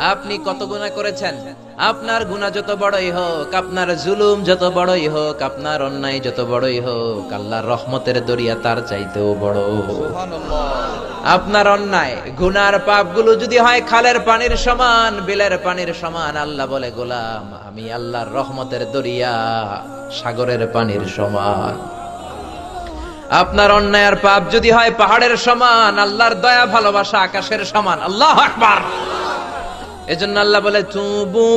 আপনি কত গুনাহ করেছেন, আপনার গুনাহ যত বড়ই হোক, আপনার জুলুম যত বড়ই হোক, আপনার অন্যায় যত বড়ই হোক, আল্লাহর রহমতের দরিয়া তার চাইতেও বড়। সুবহানাল্লাহ। আপনার অন্যায় গুনার পাপগুলো যদি হয় খালের পানির সমান, বিলের পানির সমান, আল্লাহ বলে গোলাম আমি আল্লাহর রহমতের দরিয়া সাগরের পানির সমান। আপনার অন্যায় আর পাপ যদি হয় পাহাড়ের সমান, আল্লাহর দয়া ভালোবাসা আকাশের সমান। আল্লাহু আকবার। এজন্য আল্লাহ বলে তুবু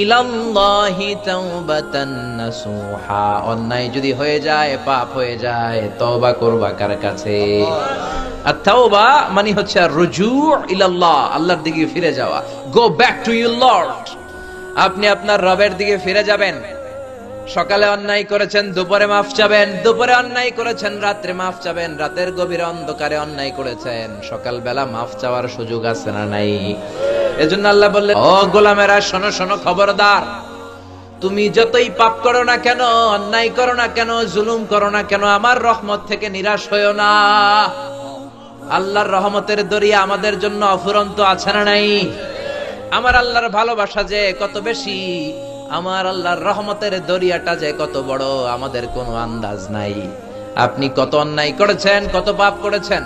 ইলাল্লাহি তাওবাতান নাসুহা। অন্যায় যদি হয়ে যায়, পাপ হয়ে যায়, তওবা করবা কার কাছে? আর তাওবা মানে হচ্ছে রুজু' ইলাল্লাহ, আল্লাহর দিকে ফিরে যাওয়া। Go back to your Lord. আপনি আপনার রবের দিকে ফিরে যাবেন। সকালে অন্যায় করেছেন, দুপুরে মাফ চাবেন। দুপুরে অন্যায় করেছেন, রাত্রে মাফ চাবেন। রাতের গভীর অন্ধকারে অন্যায় করেছেন, সকালবেলা মাফ চাওয়ার সুযোগ আছে না নাই? এজন্য আল্লাহ বললেন, ও গোলামেরা শোনো শোনো, খবরদার, তুমি যতই পাপ করো না কেন, অন্যায় করো না কেন, জুলুম করো না কেন, আমার রহমত থেকে নিরাশ হইও না। আল্লাহর রহমতের দরিয়া আমাদের জন্য অফুরন্ত আছে না নাই? আমার আল্লাহর ভালোবাসা যে কত বেশি, আমার আল্লাহর রহমতের দরিয়াটা যে কত বড়, আমাদের কোনো আন্দাজ নাই। আপনি কত অন্যায় করেছেন, কত পাপ করেছেন।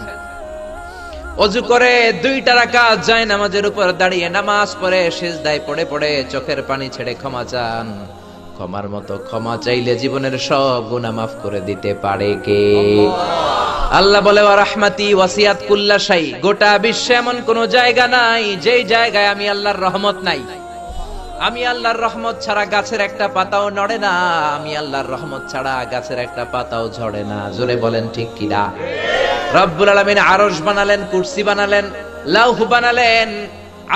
ওযু করে 2টা রাকাত যায় নামাজের উপর দাঁড়িয়ে নামাজ পড়ে সিজদায় পড়ে পড়ে চোখের পানি ছেড়ে ক্ষমা চান। ক্ষমার মতো ক্ষমা চাইলে জীবনের সব গুনাহ মাফ করে দিতে পারে কে? আল্লাহ বলে ওয়া রাহমাতি ওয়াসিয়াত কুল্লা শাই। গোটা বিশ্বে এমন কোন জায়গা নাই যেই জায়গায় আমি আল্লাহর রহমত নাই। আমি আল্লাহর রহমত ছাড়া গাছের একটা পাতাও নড়ে না, আমি আল্লাহর রহমত ছাড়া গাছের একটা পাতাও ঝরে না। জোরে বলেন ঠিক কিনা? রব্বুল আলামিন আরশ বানালেন, কুরসি বানালেন, লাউহ বানালেন।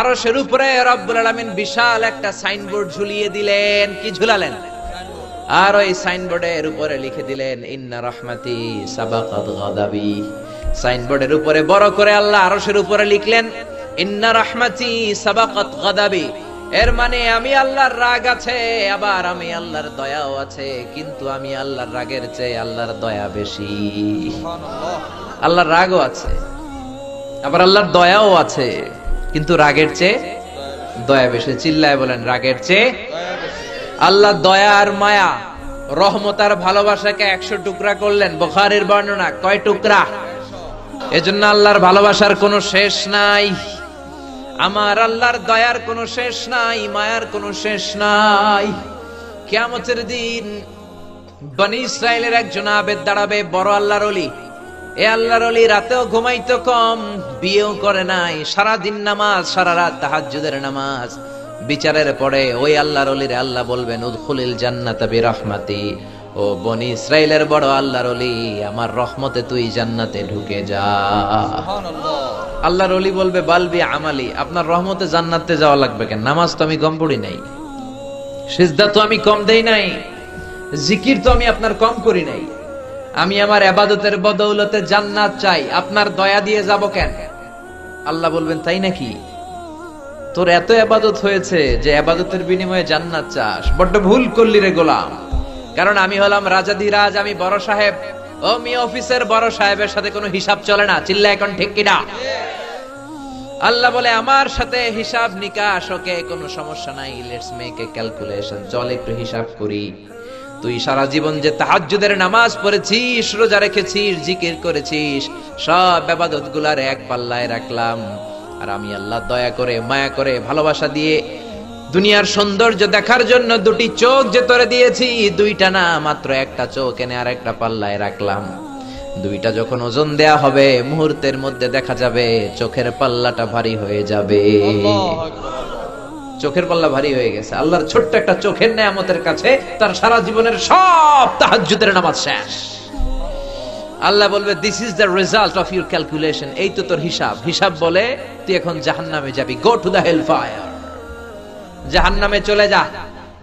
আরশের উপরে রব্বুল আলামিন বিশাল একটা সাইনবোর্ড ঝুলিয়ে দিলেন। কি ঝুলালেন? আর ওই সাইনবোর্ডের উপরে লিখে দিলেন ইন্না রাহমাতি সাবাকাত গাদাবি। সাইনবোর্ডের উপরে বড় করে আল্লাহ আরশের উপরে লিখলেন ইন্না রাহমাতি সাবাকাত গাদাবি। এর মানে আমি আল্লাহর রাগ আছে, আবার আমি আল্লাহর দয়াও আছে, কিন্তু আমি আল্লাহর রাগের চেয়ে আল্লাহর দয়া বেশি। আল্লাহর রাগও আছে, আবার আল্লাহর দয়াও আছে, কিন্তু রাগের চেয়ে দয়া বেশি। চিল্লায় বলেন রাগের চেয়ে আল্লাহ দয়া আর মায়া, রহমত আর ভালোবাসাকে 100 টুকরা করলেন। বুখারীর বর্ণনা, কয় টুকরা? এজন্য আল্লাহর ভালোবাসার কোনো শেষ নাই, আমার আল্লাহর দয়ার কোনো শেষ নাই, মায়ার কোনো শেষ নাই। কিয়ামতের দিন বনি ইসরাইলের একজন আবেদ দাঁড়াবে, বড় আল্লাহর ওলি। এ আল্লাহর ওলি রাতেও ঘুমাইতো কম, বিয়েও করে নাই, সারা দিন নামাজ, সারা রাত তাহাজ্জুদের নামাজ। বিচারের পরে ওই আল্লাহর ওলিরে আল্লাহ বলবেন উদখুলিল জান্নাতা বিরহমাতি। ও বনি ইসরাইলের বড় আল্লাহর ওলি, আমার রহমতে তুই জান্নাতে ঢুকে যা। সুবহানাল্লাহ। আল্লাহর ওলি বলবে বালবি আমালি, আপনার রহমতে জান্নাতে যাওয়া লাগবে কেন? নামাজ তো আমি কম পড়ি নাই, সিজদা তো আমি কম দেই নাই, জিকির তো আমি আপনার কম করি নাই। আমি আমার ইবাদতের বদৌলতে জান্নাত চাই, আপনার দয়া দিয়ে যাব কেন? আল্লাহ বলবেন তাই নাকি? তোর এত ইবাদত হয়েছে যে ইবাদতের বিনিময়ে জান্নাত চাস, বড্ড ভুল করলি রে গোলাম। কারণ আমি হলাম রাজাধিরাজ, আমি বড় সাহেব। ও মি অফিসের বড় সাহেবের সাথে কোনো হিসাব চলে না। চিল্লা এখন ঠিক কিনা? আল্লাহ বলে আমার সাথে হিসাব নিকাশ, ওকে কোনো সমস্যা নাই, লেটস মেক এ ক্যালকুলেশন, চল একটু হিসাব করি। তুই সারা জীবন যে তাহাজ্জুদের নামাজ পড়েছিস, রোজা রেখেছিস, জিকির করেছিস, সব ইবাদতগুলার এক পাল্লায় রাখলাম। আর আমি আল্লাহ দয়া করে, মায়া করে, ভালোবাসা দিয়ে দুনিয়ার সৌন্দর্য দেখার জন্য 2টি চোখ যে তোরে দিয়েছি, 2টা না মাত্র একটা চোখ এনে আর একটা পাল্লায় রাখলাম। 2টা যখন ওজন দেয়া হবে, মুহূর্তের মধ্যে দেখা যাবে চোখের পাল্লাটা ভারী হয়ে যাবে। চোখের পাল্লা ভারী হয়ে গেছে। আল্লাহর ছোট্ট একটা চোখের নেয়ামতের কাছে তার সারা জীবনের সব তাহাজ্জুদের নামাজ শেষ। আল্লাহ বলবে this is the result of your calculation. এই তো তোর হিসাব। হিসাব বলে তুই এখন জাহান্নামে যাবি, go to the hell fire, জাহান্নামে চলে যা।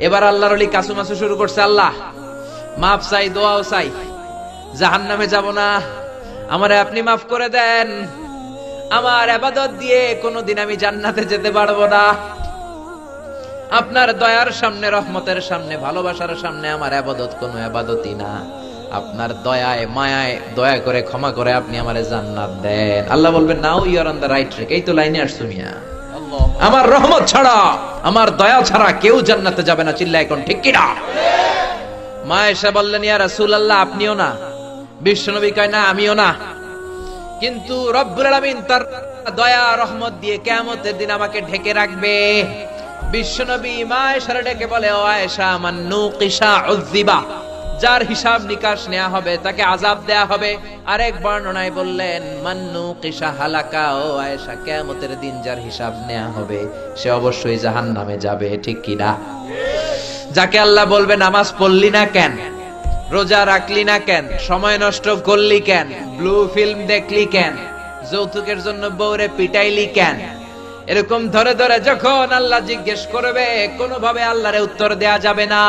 এবার আল্লাহর ওলি কাসুমাসু শুরু করছে, আল্লাহ মাফ চাই, দোয়াও চাই, জাহান্নামে যাব না, আমারে আপনি মাফ করে দেন, আমার ইবাদত দিয়ে কোনোদিন আমি জান্নাতে যেতে পারবো না। আপনার দয়ার সামনে, রহমতের সামনে, ভালোবাসার সামনে আমার ইবাদত কোনো ইবাদতই না। আপনার দয়ায় মায়ায় দয়া করে ক্ষমা করে আপনি আমারে জান্নাত দেন। আল্লাহ বলবেন now you are on the right track. এই তো লাইনে আসছো মিয়া, আমার রহমত ছাড়া, আমার দয়া ছাড়া কেউ জান্নাতে যাবে না। চিল্লায় এখন ঠিক কিনা? মা এসে বললেন, ইয়া রাসূলুল্লাহ, আপনিও না? বিশ্বনবী কয়, না আমিও না, কিন্তু রব্বুল আলামিন তার দয়া রহমত দিয়ে কিয়ামতের দিন আমাকে ঢেকে রাখবে। বিশ্বনবী মা এশারে ডেকে বলে, ও আয়েশা, মান নুকিশা উযিবা, যার হিসাব নিকাশ নেওয়া হবে তাকে আযাব দেয়া হবে। আরেক বর্ণনায় বললেন, মান নুকিশা হালাকা, ও আয়েশা, কিয়ামতের দিন যার হিসাব নেওয়া হবে সে অবশ্যই জাহান্নামে যাবে। ঠিক কি না? যাকে আল্লাহ বলবে, নামাজ পড়লি না কেন, রোজা রাখলি না কেন, সময় নষ্ট করলি কেন, ব্লু ফিল্ম দেখলি কেন, যৌতুকের জন্য বউরে পিটাইলি কেন, এরকম ধরে ধরে যখন আল্লাহ জিজ্ঞেস করবে, কোনোভাবে আল্লাহরে উত্তর দেয়া যাবে না।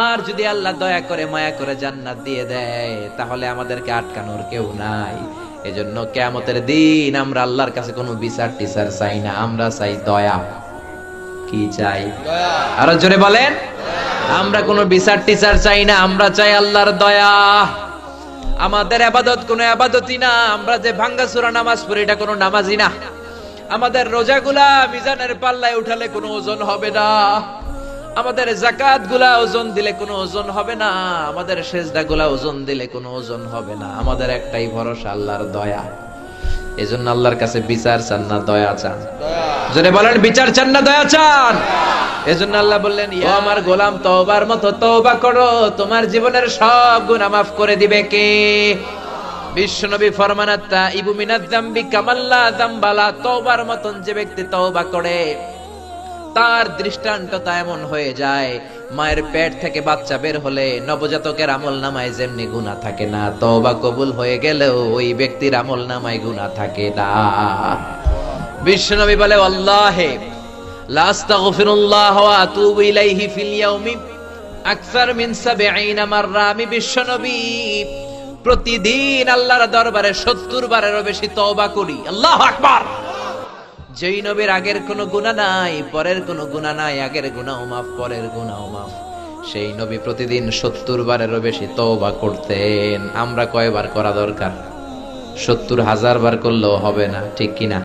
আর যদি আল্লাহ দয়া করে মায়া করে জান্নাত দিয়ে দেয়, তাহলে আমাদেরকে আটকানোর কেউ নাই। এজন্য কিয়ামতের দিন আমরা আল্লাহর কাছে কোনো বিচার টিচার চাই না, আমরা চাই দয়া। কি চাই? আরো জোরে বলেন। আমরা কোনো বিচার টিচার চাই না, আমরা চাই আল্লাহর দয়া। আমাদের ইবাদত কোনো ইবাদতই না, আমরা যে ভাঙ্গাচোরা নামাজ পড়ি এটা কোনো নামাজই না। আমাদের রোজাগুলা মিজানের পাল্লায় উঠালে কোনো ওজন হবে না, আমাদের যাকাতগুলা ওজন দিলে কোনো ওজন হবে না, আমাদের সেজদাগুলা ওজন দিলে কোনো ওজন হবে না। আমাদের একটাই ভরসা, আল্লাহর দয়া। এজন্য আল্লাহর কাছে বিচার চান না, দয়া চান। জোরে বলেন, বিচার চান না দয়া চান? এজন্য আল্লাহ বললেন, ও আমার গোলাম, তওবার মতো তওবা করো, তোমার জীবনের সব গুনাহ মাফ করে দিবে কে? বিশ্বনবী ফরমান, তাইবু মিনাজ যামবি কামাল্লা যামবালা, তওবার মতন যে ব্যক্তি তওবা করে তার দৃষ্টান্তটা এমন হয়ে যায়, মায়ের পেট থেকে বাচ্চা বের হলে নবজাতকের আমলনামায় যেমনি গুনাহ থাকে না, তওবা কবুল হয়ে গেলেও ওই ব্যক্তির আমলনামায় গুনাহ থাকে না। বিশ্বনবী বলে, আল্লাহে লা আস্তাগফিরুল্লাহ ওয়া আতুবু ইলাইহি ফিল ইয়াউমি আকসার মিন ৭০ মাররা। আমি বিশ্বনবী প্রতিদিন আল্লাহর দরবারে ৭০ বারেরও বেশি তওবা করি। আল্লাহু আকবার। যেই নবীর আগের কোনো গুনাহ নাই, পরের কোনো গুনাহ নাই, আগের গুনাহ মাফ, পরের গুনাহ মাফ, সেই নবী প্রতিদিন ৭০ বারেরও বেশি তওবা করতেন। আমরা কয়বার করা দরকার? ৭০,০০০ বার করলেও হবে না। ঠিক কিনা?